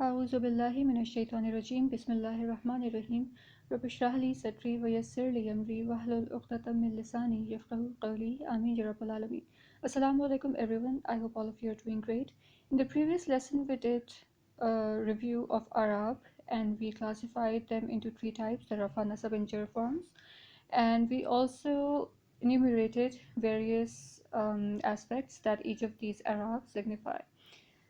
أعوذ بالله من الشيطان الرجيم بسم الله الرحمن الرحيم رب اشرح لي صدري ويسر لي أمري واحلل عقدة من لساني يفقهوا قولي آمين يا رب العالمين. Assalamu alaikum everyone. I hope all of you are doing great. In the previous lesson we did a review of Arab and we classified them into three types, the Rafa, Nasab and Jar forms, and we also enumerated various aspects that each of these Arabs signify.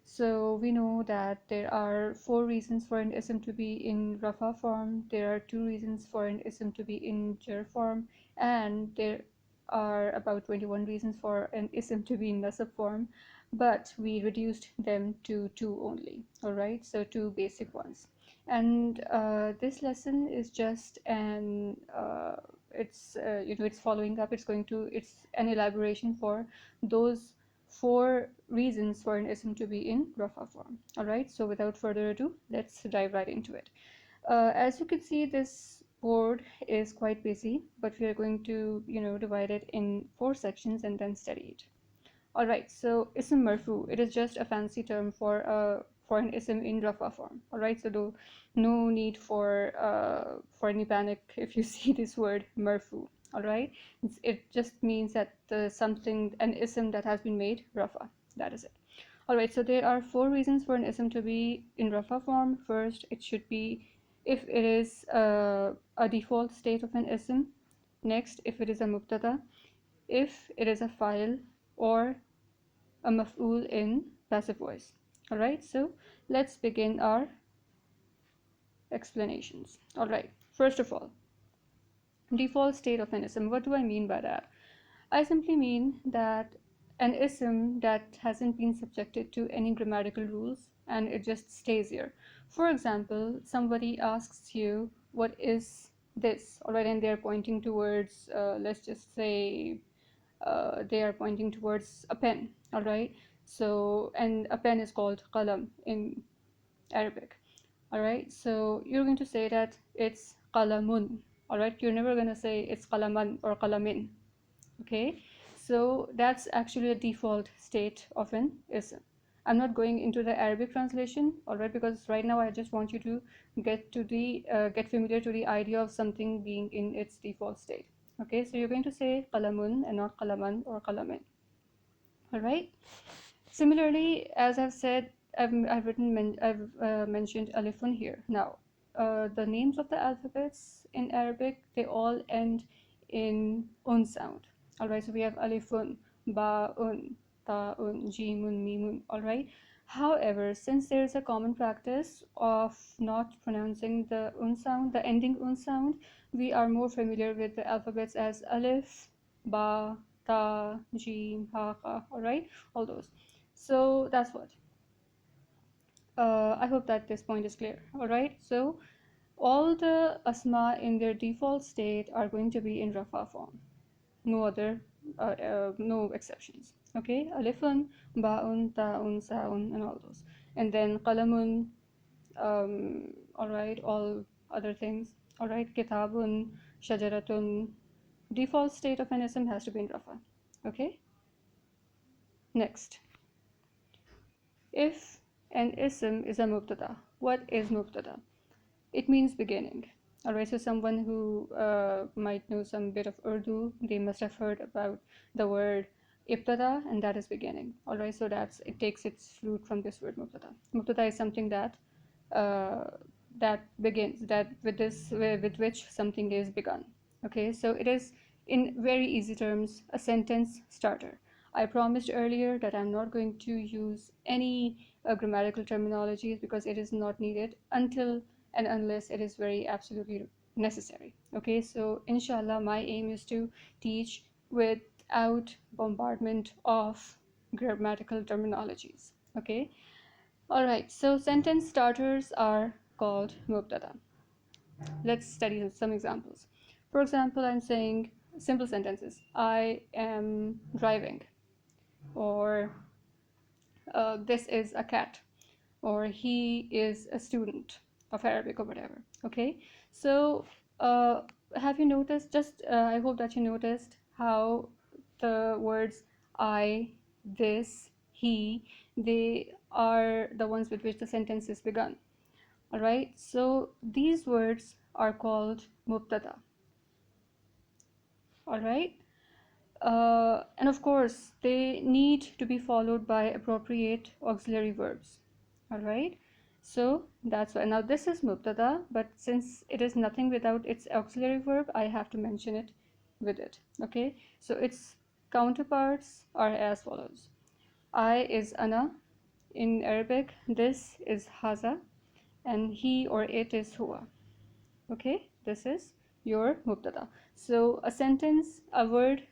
So we know that there are 4 reasons for an ism to be in Rafa form, there are 2 reasons for an ism to be in Jar form, and there are about 21 reasons for an ism to be in Nasab form, but we reduced them to 2 only. Alright, so 2 basic ones. And this lesson is just an it's following up, it's an elaboration for those 4 reasons for an ism to be in Rafa form. Alright, so without further ado, let's dive right into it. As you can see, this board is quite busy, but we are going to divide it in 4 sections and then study it. Alright, so ism marfu, it is just a fancy term for an ism in Rafa form. Alright, so no need for any panic if you see this word marfu. Alright, it just means that an ism that has been made Rafa. That is it. Alright, so there are 4 reasons for an ism to be in Rafa form. First, it should be if it is a default state of an ism. Next, if it is a mubtada, if it is a file, or a maf'ul in passive voice. Alright, so let's begin our explanations. Alright, first of all, default state of an ism. What do I mean by that? I simply mean that an ism that hasn't been subjected to any grammatical rules and it just stays here. For example, somebody asks you, what is this? Alright, and they're pointing towards, let's just say, they are pointing towards a pen. Alright, so, and a pen is called qalam in Arabic. Alright, so you're going to say that it's qalamun. Alright, you're never going to say it's qalaman or qalamin. Okay, so that's actually a default state of an ism. I'm not going into the Arabic translation, alright, because right now I just want you to get familiar to the idea of something being in its default state. Okay, so you're going to say qalamun and not qalaman or qalamin. Alright, similarly, as I've said, I've mentioned alifun here. Now, the names of the alphabets in Arabic, they all end in un sound. Alright, so we have alifun, ba'un, ta'un, jimun, mimun. Alright, however, since there is a common practice of not pronouncing the un sound, the ending un sound, we are more familiar with the alphabets as alif, ba, ta, jim, ha, ka. Alright, all those. So that's what. I hope that this point is clear. Alright, so all the asma in their default state are going to be in Rafa form. No exceptions. Okay, alifun, ba'un, ta'un, sa'un, and all those. And then qalamun, alright, all other things. Alright, kitabun, shajaratun. Default state of an ism has to be in Rafa. Okay, next. If an ism is a mubtada, what is mubtada? It means beginning. Alright, so someone who might know some bit of Urdu, they must have heard about the word ibtada, and that is beginning. Alright, so it takes its root from this word mubtada. Mubtada is something that begins, with which something is begun. Okay, so it is, in very easy terms, a sentence starter. I promised earlier that I'm not going to use any grammatical terminologies because it is not needed until and unless it is very absolutely necessary. Okay, so inshallah, my aim is to teach without bombardment of grammatical terminologies. Okay, alright, so sentence starters are called mubtada. Let's study some examples. For example, I'm saying simple sentences. I am driving, or this is a cat, or he is a student of Arabic, or whatever. Okay, so have you noticed, I hope that you noticed how the words I, this, he, they are the ones with which the sentence is begun. All right, so these words are called mubtada. All right, and of course they need to be followed by appropriate auxiliary verbs. All right, so that's why now this is mubtada, but since it is nothing without its auxiliary verb, I have to mention it with it. Okay, so its counterparts are as follows. I is ana in Arabic, this is haza, and he or it is huwa. Okay, this is your mubtada. So a sentence, a word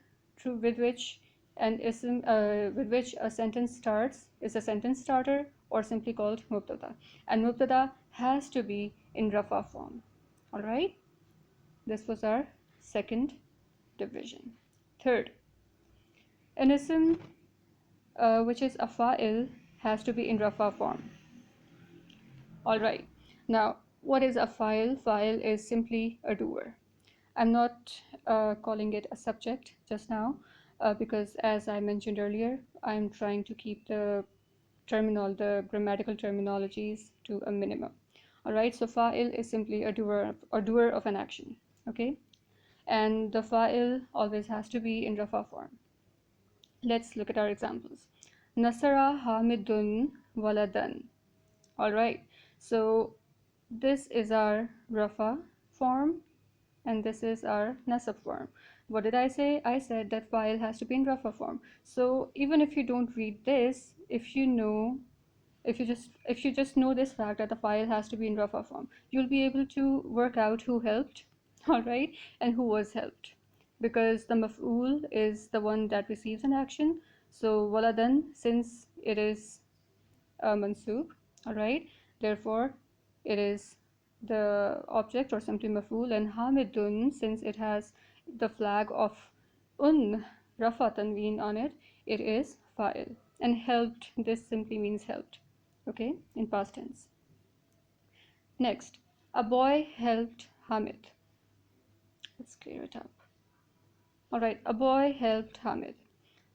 with which an ism, with which a sentence starts is a sentence starter, or simply called mubtada. And mubtada has to be in rafa form. All right, this was our second division. Third, an ism which is a fa'il has to be in rafa form. All right, now what is a fa'il? Fa'il is simply a doer. I'm not calling it a subject just now because, as I mentioned earlier, I'm trying to keep the grammatical terminologies to a minimum. All right, so fa'il is simply a doer of an action. Okay, and the fa'il always has to be in rafa form. Let's look at our examples. Nasara Hamidun Waladan. All right, so this is our rafa form and this is our nasab form. What did I say? I said that fa'il has to be in rafa form. So even if you don't read this, if you just know this fact that the fa'il has to be in rafa form, you'll be able to work out who helped, all right, and who was helped, because the maf'ul is the one that receives an action. So waladan, since it is mansub, all right, therefore it is the object or simply maf'ul, and hamidun, since it has the flag of rafa tanween on it, it is fa'il. And helped, this simply means helped, okay, in past tense. Next, a boy helped Hamid. Let's clear it up. All right, a boy helped Hamid.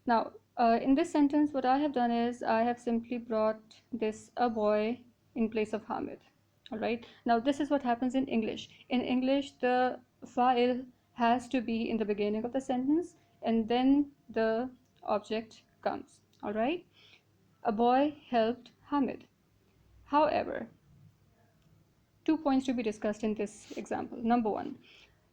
Now, in this sentence, what I have done is I have simply brought this a boy in place of Hamid. All right. Now, this is what happens in English. In English, the fa'il has to be in the beginning of the sentence, and then the object comes. All right. A boy helped Hamid. However, 2 points to be discussed in this example. Number one,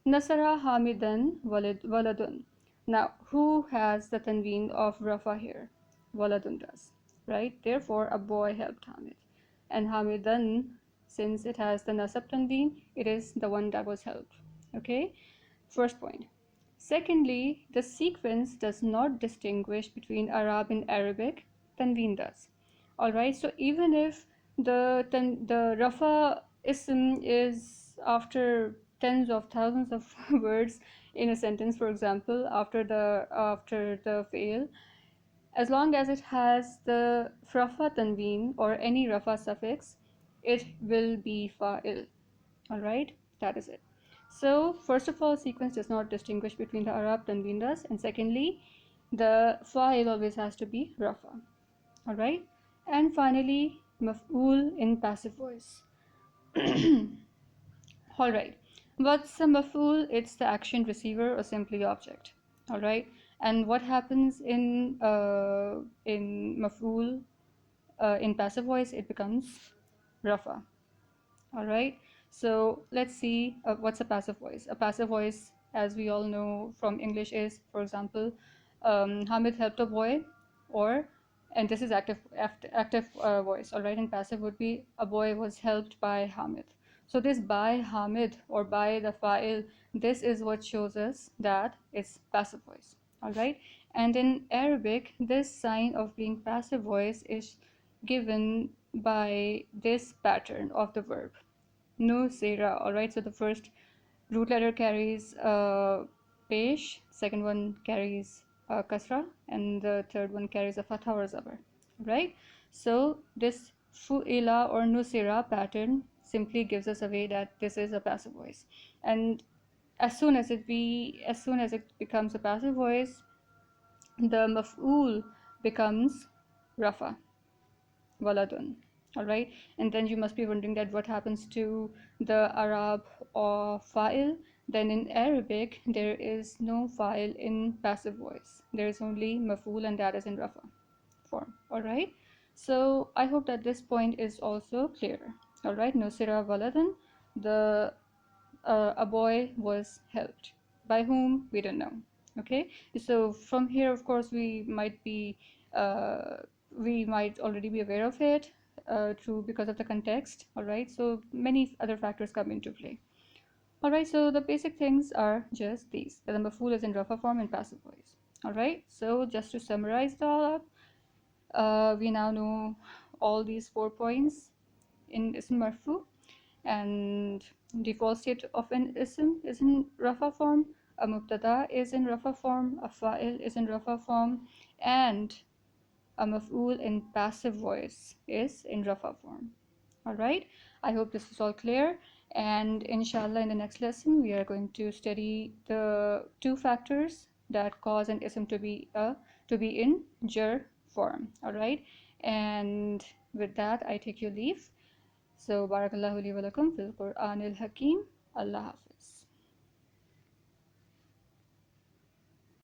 Nasara Hamidan Waladun. Now, who has the tanween of Rafa here? Waladun does, right? Therefore, a boy helped Hamid. And Hamidan, since it has the nasab tanween, it is the one that was helped. Okay? First point. Secondly, the sequence does not distinguish between Arab and Arabic. Tanween does. Alright, so even if the Rafa ism is after tens of thousands of words in a sentence, for example, after the fail, as long as it has the rafa tanween or any rafa suffix, it will be fa'il. All right, that is it. So first of all, sequence does not distinguish between the Arab tanween does, and secondly, the fa'il always has to be rafa. All right, and finally, maf'ul in passive voice. All right, what's a maf'ul? It's the action receiver or simply object. All right, and what happens in maf'ul in passive voice? It becomes rafa. All right, so let's see what's a passive voice. A passive voice, as we all know from English, is, for example, Hamid helped a boy, or, and this is active voice. All right, and passive would be a boy was helped by Hamid. So this by Hamid or by the fa'il, this is what shows us that it's passive voice. All right, and in Arabic, this sign of being passive voice is given by this pattern of the verb nusira. All right, so the first root letter carries pesh, second one carries kasra, and the third one carries a fatha or zabar. Right, so this fu'ila or nusira pattern simply gives us away that this is a passive voice, and as soon as it becomes a passive voice, the maf'ul becomes rafa. waladun. All right, and then you must be wondering that what happens to the Arab or fa'il. Then in Arabic there is no fa'il in passive voice. There is only maf'ul, and that is in rafa form. All right, so I hope that this point is also clear. All right, nusira waladan, the a boy was helped. By whom? We don't know. Okay, so from here, of course, uh, we might already be aware of it through because of the context. All right, so many other factors come into play. All right, so the basic things are just these: that the maf'ul is in rafa form and passive voice. All right, so just to summarize it all up, we now know all these 4 points in ism marfu, and default state of an ism is in rafa form, a mubtada is in rafa form, a fa'il is in rafa form, and a maf'ul in passive voice is in rafa form. All right, I hope this is all clear, and inshallah in the next lesson we are going to study the 2 factors that cause an ism to be in jar form. All right, and with that I take your leave. So barakallahu li wa lakum fil Qur'anil Hakim. Allah Hafiz.